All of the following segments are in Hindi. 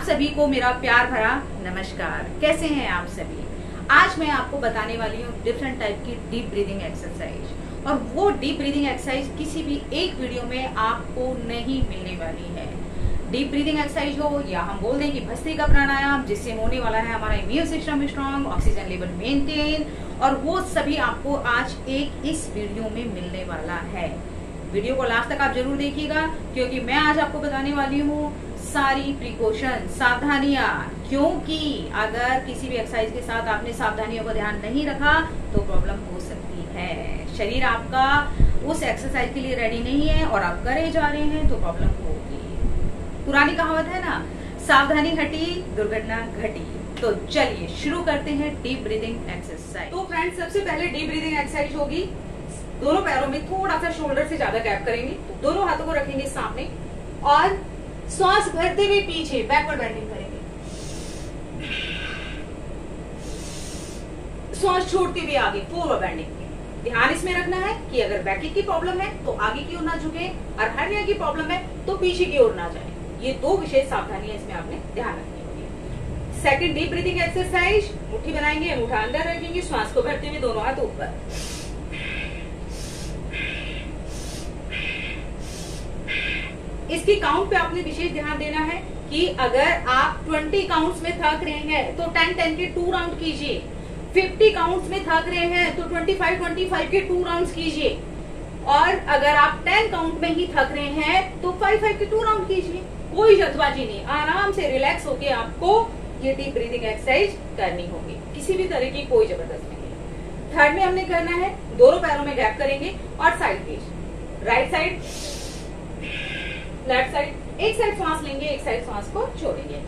सभी को मेरा प्यार भरा नमस्कार। कैसे हैं आप सभी? आज मैं आपको बताने वाली हूँ डिफरेंट टाइप की डीप ब्रीदिंग एक्सरसाइज, और वो डीप ब्रीदिंग एक्सरसाइज किसी भी एक वीडियो में आपको नहीं मिलने वाली है। डीप ब्रीदिंग एक्सरसाइज हो या हम बोल दें कि भस्त्रिका प्राणायाम, जिससे होने वाला है हमारा immune system strong, oxygen level maintain, और वो सभी आपको आज एक इस वीडियो में मिलने वाला है। वीडियो को लास्ट तक आप जरूर देखिएगा, क्योंकि मैं आज आपको बताने वाली हूँ सारी प्रिकॉशन, सावधानियां। क्योंकि अगर किसी भी एक्सरसाइज के साथ आपने सावधानियों का ध्यान नहीं रखा तो प्रॉब्लम हो सकती है। शरीर आपका उस एक्सरसाइज के लिए रेडी नहीं है और आप करे जा रहे हैं तो प्रॉब्लम होगी। पुरानी कहावत है ना, सावधानी हटी दुर्घटना घटी। तो चलिए शुरू करते हैं डीप ब्रीदिंग एक्सरसाइज। तो फ्रेंड्स, सबसे पहले डीप ब्रीदिंग एक्सरसाइज होगी। दोनों पैरों में थोड़ा सा शोल्डर से ज्यादा गैप करेंगे, दोनों हाथों को रखेंगे सामने और श्वास भरते हुए पीछे बैकवर्ड बेंडिंग करेंगे, श्वास छोड़ते हुए आगे फॉरवर्ड बेंडिंग। ध्यान इसमें रखना है कि अगर बैक की प्रॉब्लम है तो आगे की ओर ना झुके, और हर्निया की प्रॉब्लम है तो पीछे की ओर ना जाए। ये दो विशेष सावधानियां इसमें आपने ध्यान रखनी होगी। सेकंड डीप ब्रीदिंग एक्सरसाइज, मुट्ठी बनाएंगे, अंगूठा अंदर रखेंगे, श्वास को भरते हुए दोनों हाथ ऊपर। इसकी काउंट पे आपने विशेष ध्यान देना है कि अगर आप 20 काउंट्स में थक रहे हैं तो 10-10 के 2 राउंड कीजिए। 50 काउंट्स में थक रहे हैं तो 25-25 के 2 राउंड्स कीजिए। और अगर आप 10 काउंट में ही थक रहे हैं तो 5-5 के 2 राउंड कीजिए। कोई जल्दबाजी नहीं, आराम से रिलैक्स होके आपको ये डीप ब्रीदिंग एक्सरसाइज करनी होगी। किसी भी तरह की कोई जबरदस्ती नहीं। थर्ड में हमने करना है, दोनों पैरों में गैप करेंगे और side page, right side, left side. एक साइड सांस लेंगे, एक साइड सांस को छोड़ेंगे।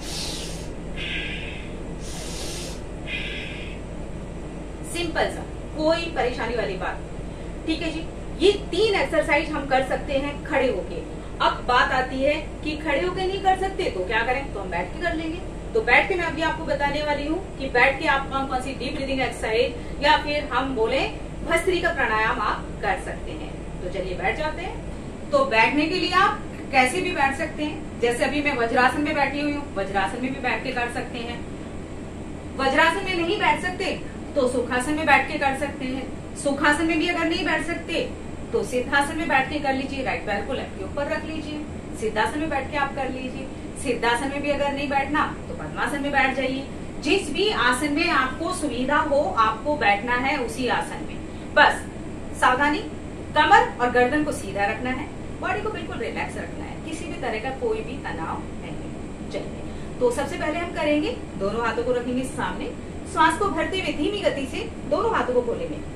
सिंपल सा, कोई परेशानी वाली बात, ठीक है जी। ये 3 एक्सरसाइज हम कर सकते हैं खड़े होके। अब बात आती है कि खड़े होके नहीं कर सकते तो क्या करें, तो हम बैठ के कर लेंगे। तो बैठ के मैं अभी आपको बताने वाली हूँ कि बैठ के आप कौन सी डीप ब्रीदिंग एक्सरसाइज या फिर हम बोले भस्त्रिका प्राणायाम आप कर सकते हैं। तो चलिए बैठ जाते हैं। तो बैठने के लिए आप कैसे भी बैठ सकते हैं। जैसे अभी मैं वज्रासन में बैठी हुई हूँ, वज्रासन में भी बैठ के कर सकते हैं। वज्रासन में नहीं बैठ सकते तो सुखासन में बैठ के कर सकते हैं। सुखासन में भी अगर नहीं बैठ सकते तो सिद्धासन में बैठ के कर लीजिए। राइट पैर को लेफ्ट के ऊपर रख लीजिए, सिद्धासन में बैठ के आप कर लीजिए। सिद्धासन में भी अगर नहीं बैठना तो पद्मासन में बैठ जाइए। जिस भी आसन में आपको सुविधा हो आपको बैठना है उसी आसन में। बस सावधानी, कमर और गर्दन को सीधा रखना है, बॉडी को बिल्कुल रिलैक्स रखना है, किसी भी तरह का कोई भी तनाव नहीं। चलिए, तो सबसे पहले हम करेंगे, दोनों हाथों को रखेंगे सामने, श्वास को भरते हुए धीमी गति से दोनों हाथों को खोलेंगे।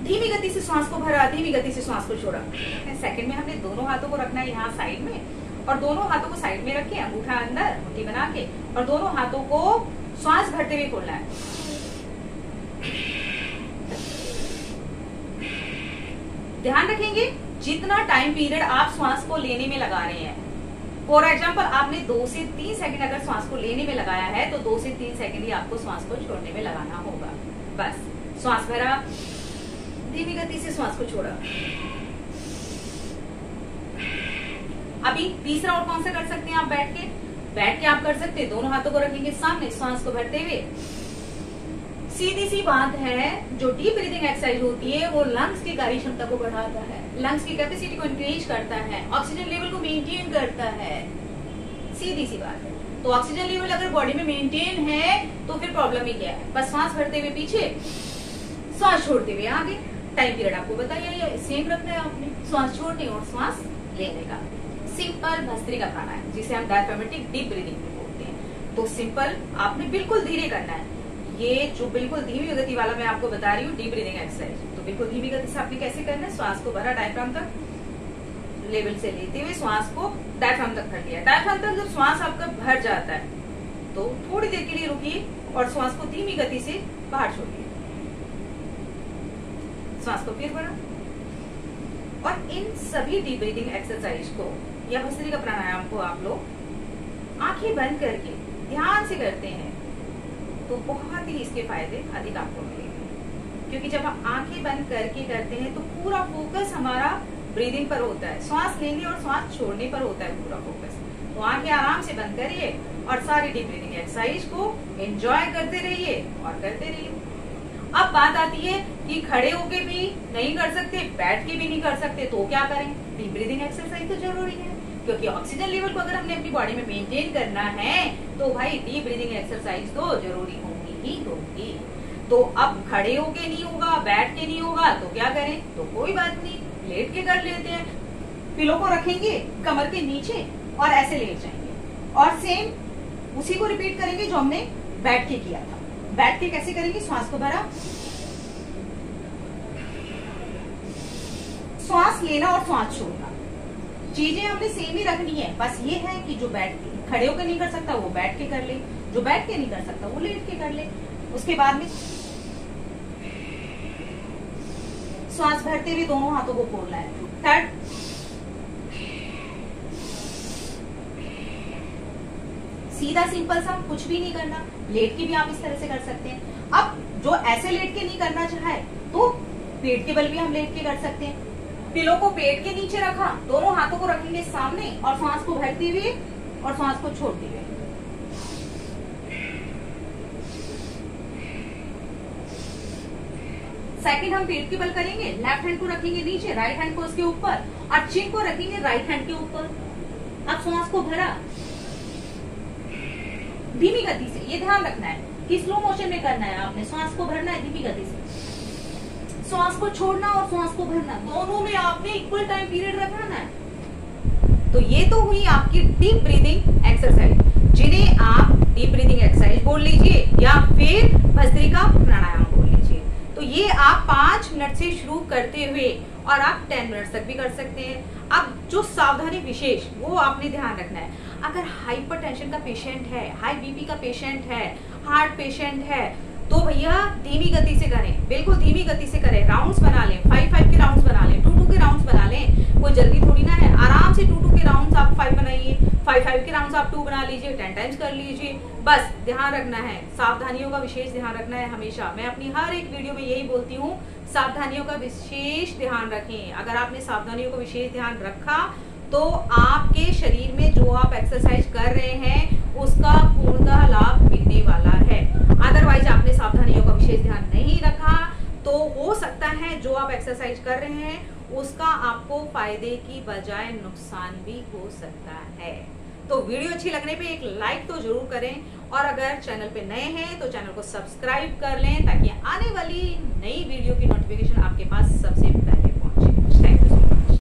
धीमी गति से श्वास को भरा, धीमी गति से श्वास को छोड़ा। सेकंड में हमने दोनों हाथों को रखना है यहाँ साइड में, और दोनों हाथों को साइड में रखे, अंगूठा अंदर, मुट्ठी बना के, और दोनों हाथों को श्वास भरते हुए खोलना है। ध्यान रखेंगे जितना टाइम पीरियड आप श्वास को लेने में लगा रहे हैं। फॉर एग्जाम्पल, आपने 2 से 3 सेकंड अगर श्वास को लेने में लगाया है तो 2 से 3 सेकंड ही आपको श्वास को छोड़ने में लगाना होगा। बस श्वास भरा, धीमी गति से श्वास को छोड़ा। अभी तीसरा और कौन सा कर सकते हैं आप बैठ के आप कर सकते हैं, दोनों हाथों को रखेंगे सामने, श्वास को भरते हुए। सीधी सी बात है, जो डीप ब्रीदिंग एक्सरसाइज होती है वो लंग्स की कार्य क्षमता को बढ़ाता है, लंग्स की कैपेसिटी को इंक्रीज करता है, ऑक्सीजन लेवल को मेंटेन करता है। सीधी सी बात है। तो ऑक्सीजन लेवल अगर बॉडी में मेंटेन है तो फिर प्रॉब्लम ही क्या है। बस श्वास भरते हुए पीछे, श्वास छोड़ते हुए आगे। टाइम पीरियड आपको बताइए सेम रखना है आपने, श्वास छोड़ने और श्वास लेने का। सिंपल भस्त्रिका प्राणायाम, जिसे हम डायफ्रामेटिक डीप ब्रीदिंग में बोलते हैं। तो सिंपल आपने बिल्कुल धीरे करना है। ये जो बिल्कुल धीमी गति वाला मैं आपको बता रही हूँ डीप ब्रीदिंग एक्सरसाइज, तो बिल्कुल धीमी गति से आपने कैसे करना है, श्वास को भरा डायफ्राम तक, लेवल से लेते हुए श्वास को डायफ्राम तक कर लिया। डायफ्राम तक जब श्वास आपका भर जाता है तो थोड़ी देर के लिए रुकिए और श्वास को धीमी गति से बाहर छोड़िए। श्वास को फिर भरा। और इन सभी डीप ब्रीदिंग एक्सरसाइज को या भस्त्रिका प्राणायाम को आप लोग आंखें बंद करके ध्यान से करते हैं तो बहुत ही इसके फायदे अधिक आपको मिलेंगे। क्योंकि जब हम आंखें बंद करके करते हैं तो पूरा फोकस हमारा ब्रीदिंग पर होता है, श्वास लेने और श्वास छोड़ने पर होता है पूरा फोकस। तो आंखें आराम से बंद करिए और सारी डीप ब्रीदिंग एक्सरसाइज को एंजॉय करते रहिए और करते रहिए। अब बात आती है कि खड़े होके भी नहीं कर सकते, बैठ के भी नहीं कर सकते, तो क्या करें? डीप ब्रीदिंग एक्सरसाइज तो जरूरी है, क्योंकि ऑक्सीजन लेवल को अगर हमने अपनी बॉडी में मेंटेन करना है तो भाई डीप ब्रीदिंग एक्सरसाइज तो जरूरी होगी ही होगी। तो अब खड़े होके नहीं होगा, बैठ के नहीं होगा, तो क्या करें? तो कोई बात नहीं, लेट के कर लेते हैं। पिलो को रखेंगे कमर के नीचे और ऐसे लेट जाएंगे और सेम उसी को रिपीट करेंगे जो हमने बैठ के किया था। बैठ के कैसे करेंगे? श्वास को भरा, श्वास लेना और श्वास छोड़ना, चीजें हमने सेम ही रखनी है। बस ये है कि जो खड़े होकर नहीं कर सकता वो बैठ के कर ले, जो बैठ के नहीं कर सकता वो लेट के कर ले। उसके बाद में श्वास भरते हुए दोनों हाथों को खोलना है। थर्ड, सीधा सिंपल सा, कुछ भी नहीं करना। लेट के भी आप इस तरह से कर सकते हैं। अब जो ऐसे लेट के नहीं करना चाहे तो पेट के बल भी हम लेट के कर सकते हैं। पिलो को पेट के नीचे रखा, दोनों हाथों को रखेंगे सामने और श्वास को भरते हुए और श्वास को छोड़ते हुए। सेकंड हम पेट के बल करेंगे, लेफ्ट हैंड को रखेंगे नीचे, राइट हैंड को उसके ऊपर और चिन को रखेंगे राइट हैंड के ऊपर। अब श्वास को भरा धीमी गति से, ये ध्यान रखना है कि स्लो मोशन में करना है आपने। श्वास को भरना है धीमी गति से, श्वास को छोड़ना और श्वास को भरना, दोनों में आपने इक्वल टाइम पीरियड रखना है। तो ये तो हुई आपकी डीप ब्रीदिंग एक्सरसाइज, जिन्हें आप डीप ब्रीदिंग एक्सरसाइज बोल लीजिए या फिर भस्त्रिका प्राणायाम बोल लीजिए। तो ये आप 5 मिनट से शुरू करते हुए और आप 10 मिनट तक भी कर सकते हैं। अब जो सावधानी विशेष वो आपने ध्यान रखना है। अगर हाइपरटेंशन का पेशेंट है, हाई बीपी का पेशेंट है, हार्ट पेशेंट है, तो भैया धीमी गति से करें, बिल्कुल धीमी गति से करें। राउंड्स बना लें, 5-5 के राउंड्स बना लें, 2-2 के राउंड्स बना लें। कोई जल्दी थोड़ी ना है, आराम से 2-2 के राउंड्स आप 5 बनाइए, 5-5 के राउंड्स आप 2 बना लीजिए, 10 टाइम्स कर लीजिए। बस ध्यान रखना है, सावधानियों का विशेष ध्यान रखना है हमेशा। मैं अपनी हर एक वीडियो में यही बोलती हूँ, सावधानियों का विशेष ध्यान रखें। अगर आपने सावधानियों का विशेष ध्यान रखा तो आपके शरीर में जो आप एक्सरसाइज कर रहे हैं उसका पूर्णतः लाभ मिलने वाला है। अदरवाइज आपने सावधानियों का विशेष ध्यान नहीं रखा तो हो सकता है जो आप एक्सरसाइज कर रहे हैं उसका आपको फायदे की बजाय नुकसान भी हो सकता है। तो वीडियो अच्छी लगने पे एक लाइक तो जरूर करें और अगर चैनल पे नए हैं तो चैनल को सब्सक्राइब कर लें ताकि आने वाली नई वीडियो की नोटिफिकेशन आपके पास